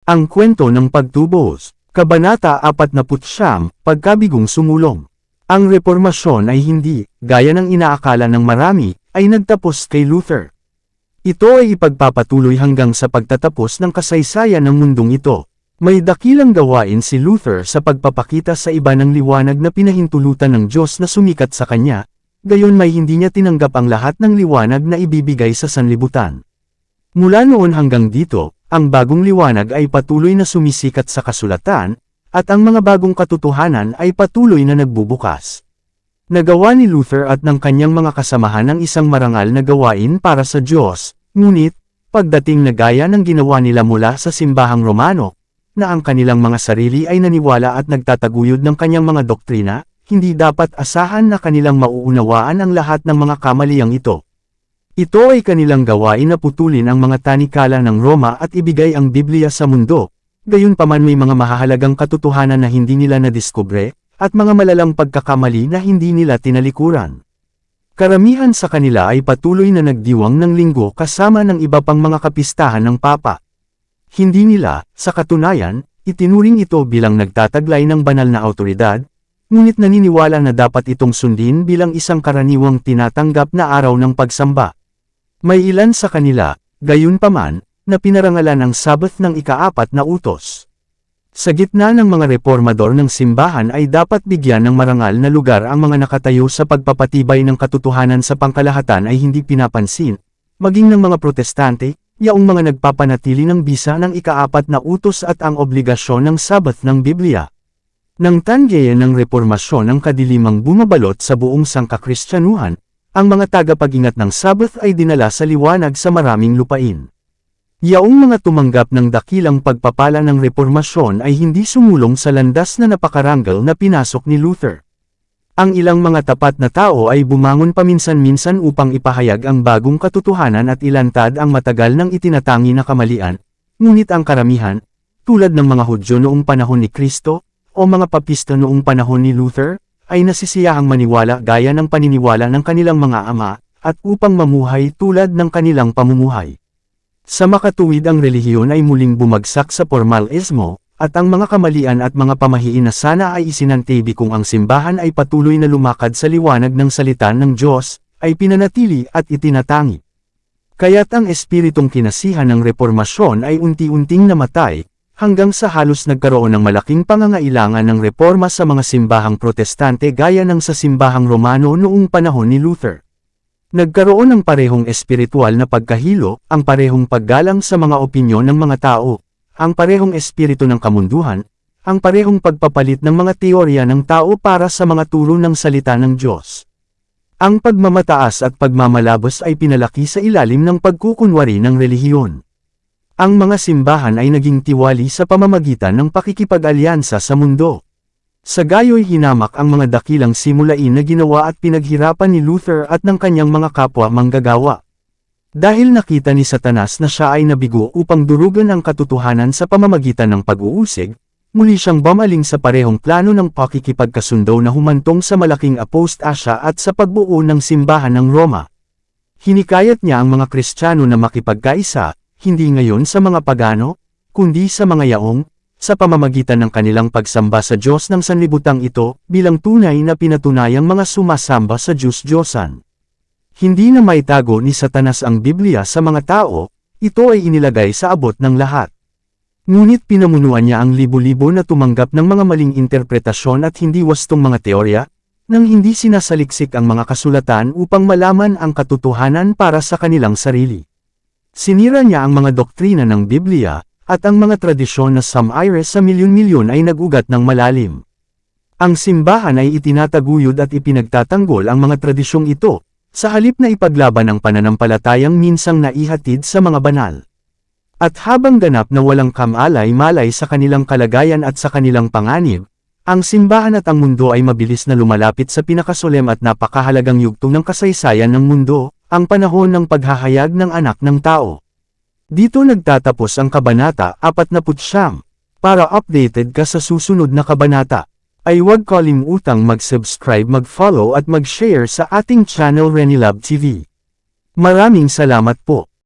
Ang kwento ng pagtubos, Kabanata 49, Pagkabigong sumulong. Ang reformasyon ay hindi, gaya ng inaakala ng marami, ay nagtapos kay Luther. Ito ay ipagpapatuloy hanggang sa pagtatapos ng kasaysayan ng mundong ito. May dakilang gawain si Luther sa pagpapakita sa iba ng liwanag na pinahintulutan ng Diyos na sumikat sa kanya, gayon may hindi niya tinanggap ang lahat ng liwanag na ibibigay sa sanlibutan. Mula noon hanggang dito, ang bagong liwanag ay patuloy na sumisikat sa kasulatan, at ang mga bagong katotohanan ay patuloy na nagbubukas. Nagawa ni Luther at ng kanyang mga kasamahan ang isang marangal na gawain para sa Diyos, ngunit, pagdating na gaya ng ginawa nila mula sa simbahang Romano, na ang kanilang mga sarili ay naniwala at nagtataguyod ng kanyang mga doktrina, hindi dapat asahan na kanilang mauunawaan ang lahat ng mga kamaliyang ito. Ito ay kanilang gawain na putulin ang mga tanikala ng Roma at ibigay ang Biblia sa mundo, gayunpaman may mga mahahalagang katotohanan na hindi nila nadiskubre, at mga malalang pagkakamali na hindi nila tinalikuran. Karamihan sa kanila ay patuloy na nagdiwang ng linggo kasama ng iba pang mga kapistahan ng Papa. Hindi nila, sa katunayan, itinuring ito bilang nagtataglay ng banal na awtoridad, ngunit naniniwala na dapat itong sundin bilang isang karaniwang tinatanggap na araw ng pagsamba. May ilan sa kanila, gayunpaman, na pinarangalan ang Sabbath ng ika-4 na utos. Sa gitna ng mga reformador ng simbahan ay dapat bigyan ng marangal na lugar ang mga nakatayo sa pagpapatibay ng katotohanan sa pangkalahatan ay hindi pinapansin, maging ng mga protestante, yaong mga nagpapanatili ng bisa ng ika-4 na utos at ang obligasyon ng Sabbath ng Biblia. Nang tanggayan ng reformasyon ang kadilimang bumabalot sa buong sangkakristyanuhan, ang mga tagapag-ingat ng Sabbath ay dinala sa liwanag sa maraming lupain. Yaong mga tumanggap ng dakilang pagpapala ng reformasyon ay hindi sumulong sa landas na napakaranggal na pinasok ni Luther. Ang ilang mga tapat na tao ay bumangon paminsan-minsan upang ipahayag ang bagong katotohanan at ilantad ang matagal nang itinatangi na kamalian, ngunit ang karamihan, tulad ng mga Hudyo noong panahon ni Kristo, o mga Papista noong panahon ni Luther, ay nasisiyahang maniwala gaya ng paniniwala ng kanilang mga ama, at upang mamuhay tulad ng kanilang pamumuhay. Sa makatuwid ang relihiyon ay muling bumagsak sa formalismo, at ang mga kamalian at mga pamahiin na sana ay isinantabi kung ang simbahan ay patuloy na lumakad sa liwanag ng salita ng Diyos, ay pinanatili at itinatangi. Kaya't ang espiritong kinasihan ng reformasyon ay unti-unting namatay, hanggang sa halos nagkaroon ng malaking pangangailangan ng reforma sa mga simbahang protestante gaya ng sa simbahang Romano noong panahon ni Luther. Nagkaroon ng parehong espiritual na pagkahilo, ang parehong paggalang sa mga opinyon ng mga tao, ang parehong espiritu ng kamunduhan, ang parehong pagpapalit ng mga teorya ng tao para sa mga turo ng salita ng Diyos. Ang pagmamataas at pagmamalabos ay pinalaki sa ilalim ng pagkukunwari ng relihiyon. Ang mga simbahan ay naging tiwali sa pamamagitan ng pakikipag-alyansa sa mundo. Sa gayo'y hinamak ang mga dakilang simulain na ginawa at pinaghirapan ni Luther at ng kanyang mga kapwa manggagawa. Dahil nakita ni Satanas na siya ay nabigo upang durugan ang katotohanan sa pamamagitan ng pag-uusig, muli siyang bumaling sa parehong plano ng pakikipagkasundo na humantong sa malaking apostasya at sa pagbuo ng simbahan ng Roma. Hinikayat niya ang mga Kristiyano na makipagkaisa, hindi ngayon sa mga pagano, kundi sa mga yaong, sa pamamagitan ng kanilang pagsamba sa Diyos ng sanlibutang ito, bilang tunay na pinatunayang mga sumasamba sa Diyos-Diyosan. Hindi na maitago ni Satanas ang Biblia sa mga tao, ito ay inilagay sa abot ng lahat. Ngunit pinamunuan niya ang libo-libo na tumanggap ng mga maling interpretasyon at hindi wastong mga teorya, nang hindi sinasaliksik ang mga kasulatan upang malaman ang katotohanan para sa kanilang sarili. Sinira niya ang mga doktrina ng Biblia, at ang mga tradisyon na sumire sa milyon-milyon ay nagugat ng malalim. Ang simbahan ay itinataguyod at ipinagtatanggol ang mga tradisyong ito, sa halip na ipaglaban ang pananampalatayang minsang naihatid sa mga banal. At habang ganap na walang kamalay-malay sa kanilang kalagayan at sa kanilang panganib, ang simbahan at ang mundo ay mabilis na lumalapit sa pinakasolem at napakahalagang yugto ng kasaysayan ng mundo, ang panahon ng paghahayag ng anak ng tao. Dito nagtatapos ang Kabanata 49. Para updated ka sa susunod na kabanata, ay huwag kalimutang mag-subscribe, mag-follow at mag-share sa ating channel Renilab TV. Maraming salamat po.